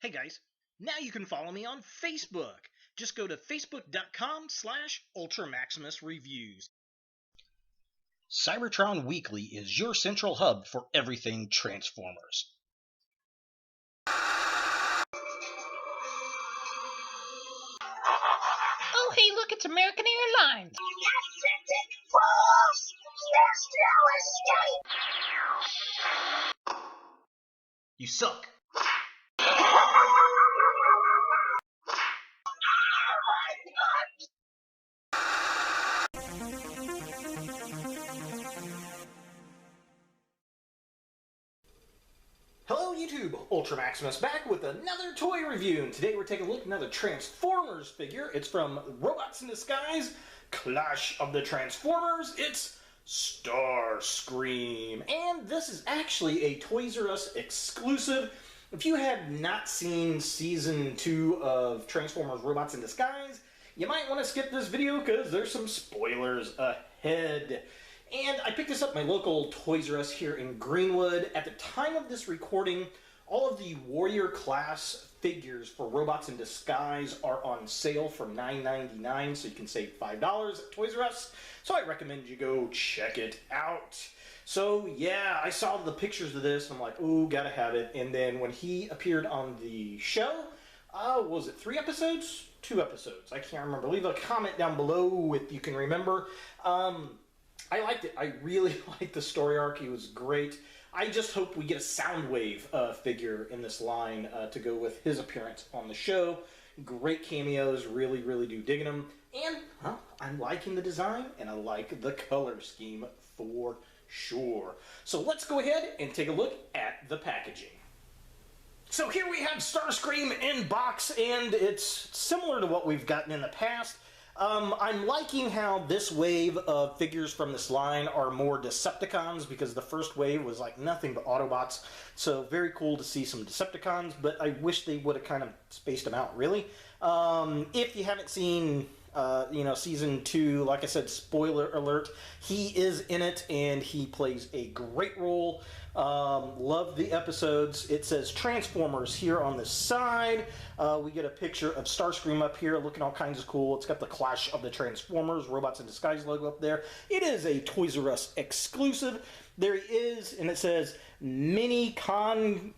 Hey guys, now you can follow me on Facebook. Just go to facebook.com/UltraMaximusReviews. Cybertron Weekly is your central hub for everything Transformers. Oh, hey, look, it's American Airlines. You suck. Hello YouTube, Ultra Maximus back with another toy review, and today we're taking a look at another Transformers figure. It's from Robots in Disguise, Clash of the Transformers. It's Starscream, and this is actually a Toys R Us exclusive. If you have not seen Season 2 of Transformers Robots in Disguise, you might want to skip this video because there's some spoilers ahead. And I picked this up at my local Toys R Us here in Greenwood. At the time of this recording, all of the Warrior class figures for Robots in Disguise are on sale for $9.99, so you can save $5 at Toys R Us. So I recommend you go check it out. So yeah, I saw the pictures of this, I'm like, ooh, gotta have it. And then when he appeared on the show, was it 3 episodes? 2 episodes, I can't remember. Leave a comment down below if you can remember. I liked it. I really liked the story arc. He was great. I just hope we get a Soundwave figure in this line to go with his appearance on the show. Great cameos. Really, really do digging them. And I'm liking the design, and I like the color scheme for sure. So let's go ahead and take a look at the packaging. So here we have Starscream in box, and it's similar to what we've gotten in the past. I'm liking how this wave of figures from this line are more Decepticons, because the first wave was like nothing but Autobots. So very cool to see some Decepticons, but I wish they would have kind of spaced them out, really. If you haven't seen Season 2, like I said, spoiler alert, he is in it, and he plays a great role. Love the episodes. It says Transformers here on the side. We get a picture of Starscream up here looking all kinds of cool. It's got the Clash of the Transformers Robots in Disguise logo up there. It is a Toys R Us exclusive. There he is, and it says mini-con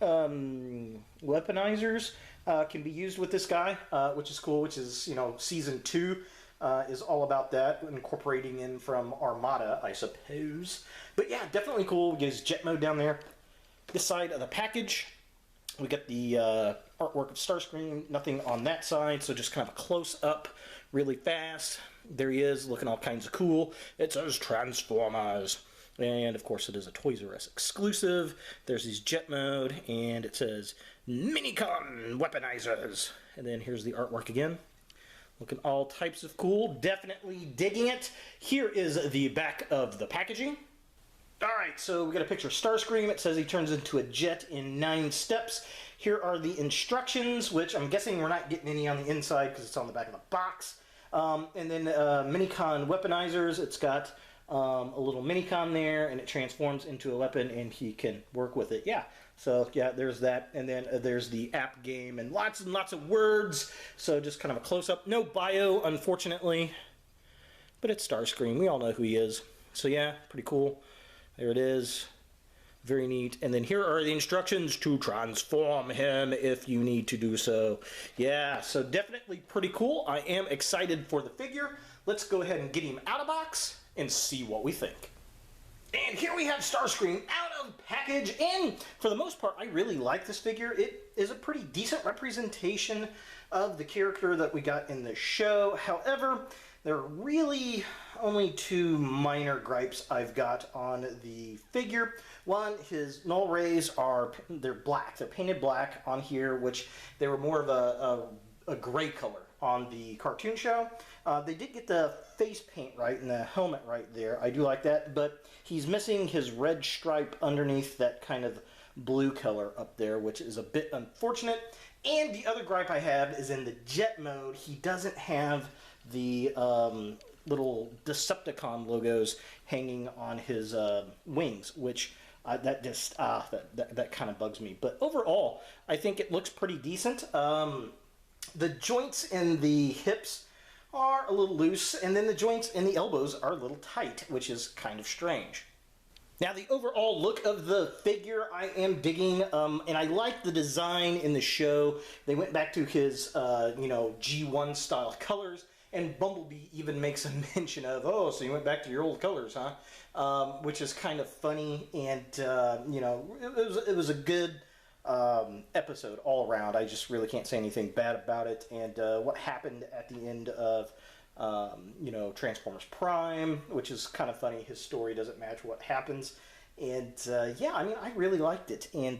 weaponizers can be used with this guy, which is cool, which is, Season 2 is all about that, incorporating in from Armada, I suppose. But yeah, definitely cool. We get his jet mode down there. This side of the package, we get the artwork of Starscream. Nothing on that side, so just kind of a close-up really fast. There he is, looking all kinds of cool. It says Transformers. And of course it is a Toys R Us exclusive. There's his jet mode, and it says Minicon Weaponizers. And then here's the artwork again. Looking all types of cool. Definitely digging it. Here is the back of the packaging. Alright, so we got a picture of Starscream. It says he turns into a jet in 9 steps. Here are the instructions, which I'm guessing we're not getting any on the inside because it's on the back of the box. And then Minicon Weaponizers. It's got a little Minicon there, and it transforms into a weapon, and he can work with it. Yeah. So, yeah, there's that, and then there's the app game, and lots of words, so just kind of a close-up. No bio, unfortunately, but it's Starscream. We all know who he is. So, yeah, pretty cool. There it is. Very neat. And then here are the instructions to transform him if you need to do so. Yeah, so definitely pretty cool. I am excited for the figure. Let's go ahead and get him out of box and see what we think. And here we have Starscream out of package, and for the most part, I really like this figure. It is a pretty decent representation of the character that we got in the show. However, there are really only 2 minor gripes I've got on the figure. One, his null rays they're black. They're painted black on here, which they were more of a gray color on the cartoon show. They did get the face paint right and the helmet right there. I do like that, but he's missing his red stripe underneath that kind of blue color up there, which is a bit unfortunate. And the other gripe I have is in the jet mode, he doesn't have the little Decepticon logos hanging on his wings, which That kind of bugs me. But overall, I think it looks pretty decent. The joints in the hips are a little loose, and then the joints in the elbows are a little tight, which is kind of strange. Now, the overall look of the figure I am digging, and I like the design in the show. They went back to his, G1 style colors, and Bumblebee even makes a mention of, oh, so you went back to your old colors, huh? Which is kind of funny, and, it was a good episode all around. I just really can't say anything bad about it, and what happened at the end of Transformers Prime, which is kind of funny. His story doesn't match what happens, and I really liked it, and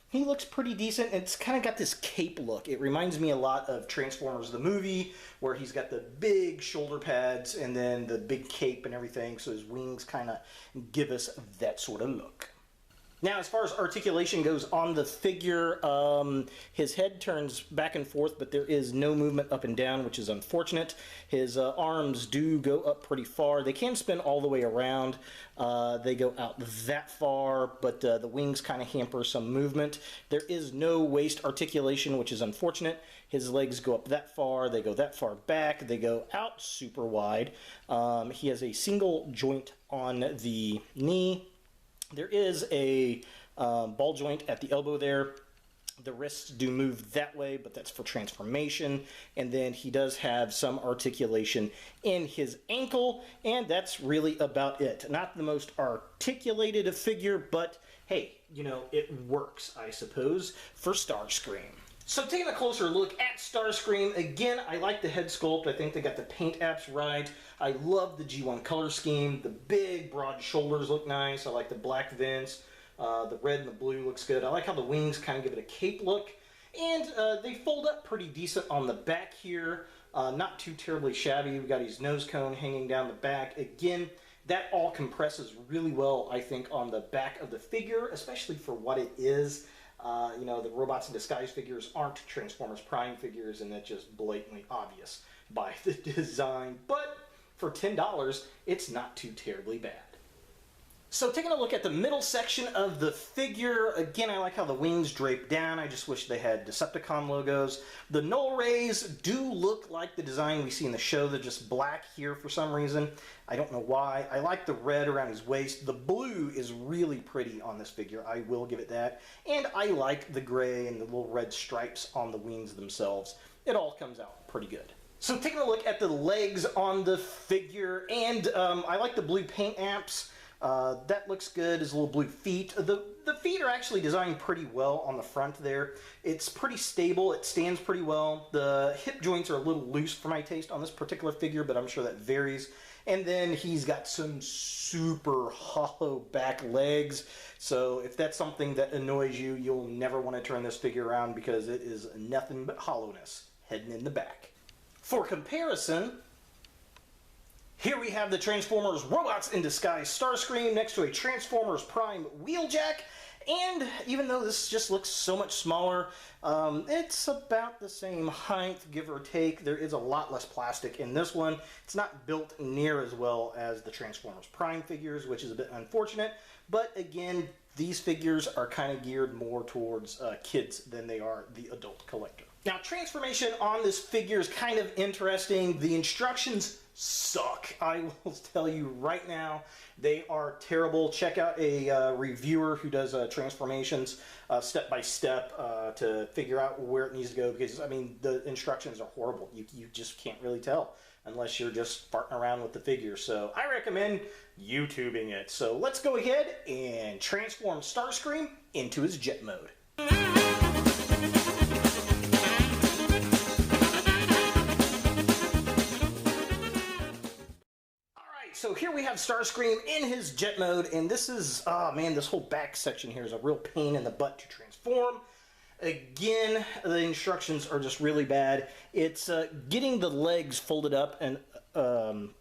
he looks pretty decent. It's kind of got this cape look. It reminds me a lot of Transformers the movie, where he's got the big shoulder pads and then the big cape and everything, so his wings kind of give us that sort of look. Now, as far as articulation goes on the figure, his head turns back and forth, but there is no movement up and down, which is unfortunate. His arms do go up pretty far. They can spin all the way around. They go out that far, but the wings kind of hamper some movement. There is no waist articulation, which is unfortunate. His legs go up that far. They go that far back. They go out super wide. He has a single joint on the knee. There is a ball joint at the elbow there. The wrists do move that way, but that's for transformation. And then he does have some articulation in his ankle, and that's really about it. Not the most articulated figure, but hey, it works, I suppose, for Starscream. So taking a closer look at Starscream, again, I like the head sculpt. I think they got the paint apps right. I love the G1 color scheme. The big, broad shoulders look nice. I like the black vents. The red and the blue looks good. I like how the wings kind of give it a cape look. And they fold up pretty decent on the back here. Not too terribly shabby. We've got his nose cone hanging down the back. Again, that all compresses really well, I think, on the back of the figure, especially for what it is. The Robots in Disguise figures aren't Transformers Prime figures, and that's just blatantly obvious by the design. But for $10, it's not too terribly bad. So taking a look at the middle section of the figure, again, I like how the wings drape down. I just wish they had Decepticon logos. The null rays do look like the design we see in the show. They're just black here for some reason. I don't know why. I like the red around his waist. The blue is really pretty on this figure. I will give it that. And I like the gray and the little red stripes on the wings themselves. It all comes out pretty good. So taking a look at the legs on the figure, and I like the blue paint apps. That looks good. His little blue feet. The feet are actually designed pretty well on the front there. It's pretty stable. It stands pretty well. The hip joints are a little loose for my taste on this particular figure, but I'm sure that varies. And then he's got some super hollow back legs. So if that's something that annoys you, you'll never want to turn this figure around because it is nothing but hollowness heading in the back. For comparison, here we have the Transformers Robots in Disguise Starscream next to a Transformers Prime Wheeljack, and even though this just looks so much smaller, it's about the same height, give or take. There is a lot less plastic in this one. It's not built near as well as the Transformers Prime figures, which is a bit unfortunate, but again, these figures are kind of geared more towards kids than they are the adult collector. Now, transformation on this figure is kind of interesting. The instructions suck. I will tell you right now, they are terrible. Check out a reviewer who does transformations step by step to figure out where it needs to go, because, I mean, the instructions are horrible. You just can't really tell unless you're just farting around with the figure. So I recommend YouTubing it. So let's go ahead and transform Starscream into his jet mode. So here we have Starscream in his jet mode, and this is, oh man, this whole back section here is a real pain in the butt to transform. Again, the instructions are just really bad. It's getting the legs folded up and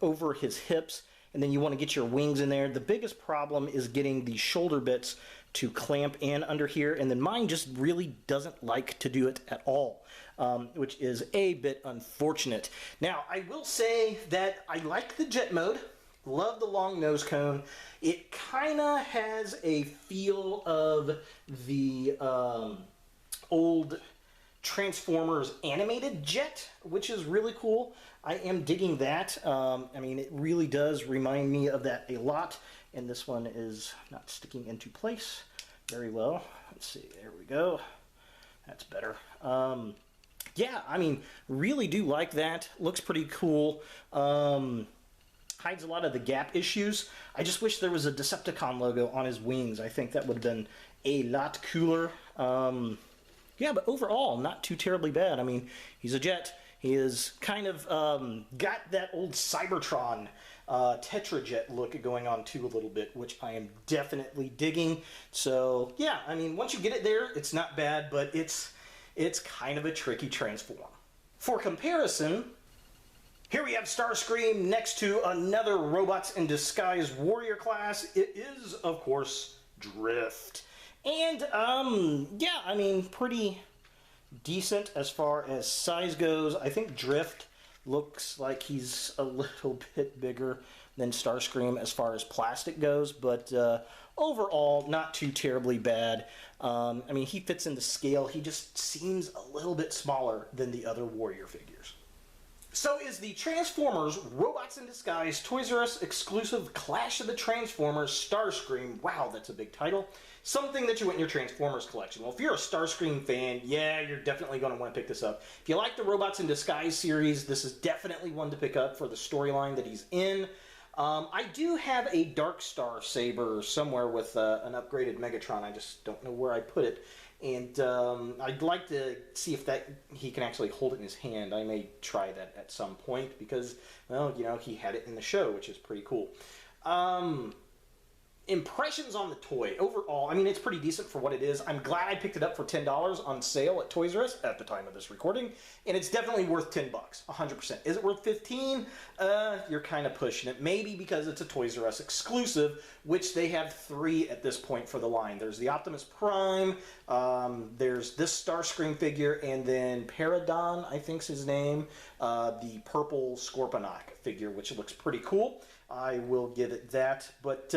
over his hips, and then you want to get your wings in there. The biggest problem is getting the shoulder bits to clamp in under here, and then mine just really doesn't like to do it at all. Which is a bit unfortunate. Now, I will say that I like the jet mode. Love the long nose cone. It kind of has a feel of the old Transformers animated jet, which is really cool. I am digging that. I mean, it really does remind me of that a lot. And this one is not sticking into place very well. Let's see, there we go. That's better. Yeah, I mean, really do like that. Looks pretty cool. Hides a lot of the gap issues. I just wish there was a Decepticon logo on his wings. I think that would have been a lot cooler. Yeah, but overall, not too terribly bad. I mean, he's a jet. He is kind of got that old Cybertron Tetrajet look going on too a little bit, which I am definitely digging. So, yeah, I mean, once you get it there, it's not bad, but it's kind of a tricky transform. For comparison, here we have Starscream next to another Robots in Disguise warrior class. It is, of course, Drift. And, yeah, I mean, pretty decent as far as size goes. I think Drift looks like he's a little bit bigger than Starscream as far as plastic goes, but overall, not too terribly bad. I mean, he fits in the scale. He just seems a little bit smaller than the other warrior figures. So is the Transformers Robots in Disguise Toys R Us exclusive Clash of the Transformers Starscream, wow, that's a big title, something that you want in your Transformers collection? Well, if you're a Starscream fan, yeah, you're definitely going to want to pick this up. If you like the Robots in Disguise series, this is definitely one to pick up for the storyline that he's in. I do have a Dark Star Saber somewhere with an upgraded Megatron. I just don't know where I put it. And I'd like to see if he can actually hold it in his hand. I may try that at some point because, well, you know, he had it in the show, which is pretty cool. Impressions on the toy. Overall, I mean, it's pretty decent for what it is. I'm glad I picked it up for $10 on sale at Toys R Us at the time of this recording, and it's definitely worth $10, 100%. Is it worth 15? You're kind of pushing it. Maybe because it's a Toys R Us exclusive, which they have 3 at this point for the line. There's the Optimus Prime, there's this Starscream figure, and then Paradon, I think's his name, the purple Scorponok figure, which looks pretty cool. I will give it that. But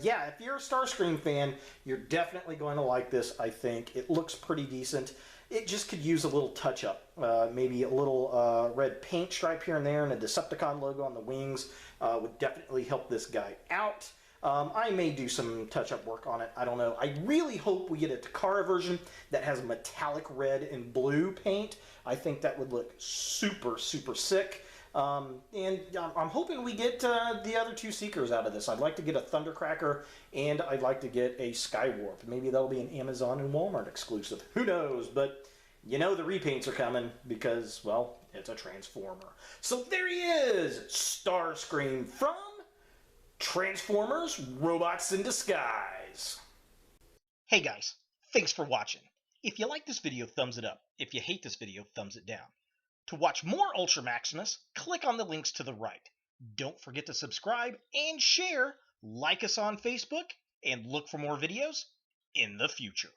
yeah, if you're a Starscream fan, you're definitely going to like this, I think. It looks pretty decent. It just could use a little touch-up. Maybe a little red paint stripe here and there and a Decepticon logo on the wings would definitely help this guy out. I may do some touch-up work on it. I don't know. I really hope we get a Takara version that has metallic red and blue paint. I think that would look super, super sick. And I'm hoping we get the other 2 Seekers out of this. I'd like to get a Thundercracker, and I'd like to get a Skywarp. Maybe that'll be an Amazon and Walmart exclusive. Who knows? But you know the repaints are coming because, well, it's a Transformer. So there he is, Starscream from Transformers Robots in Disguise. Hey guys, thanks for watching. If you like this video, thumbs it up. If you hate this video, thumbs it down. To watch more Ultra Maximus, click on the links to the right. Don't forget to subscribe and share, like us on Facebook, and look for more videos in the future.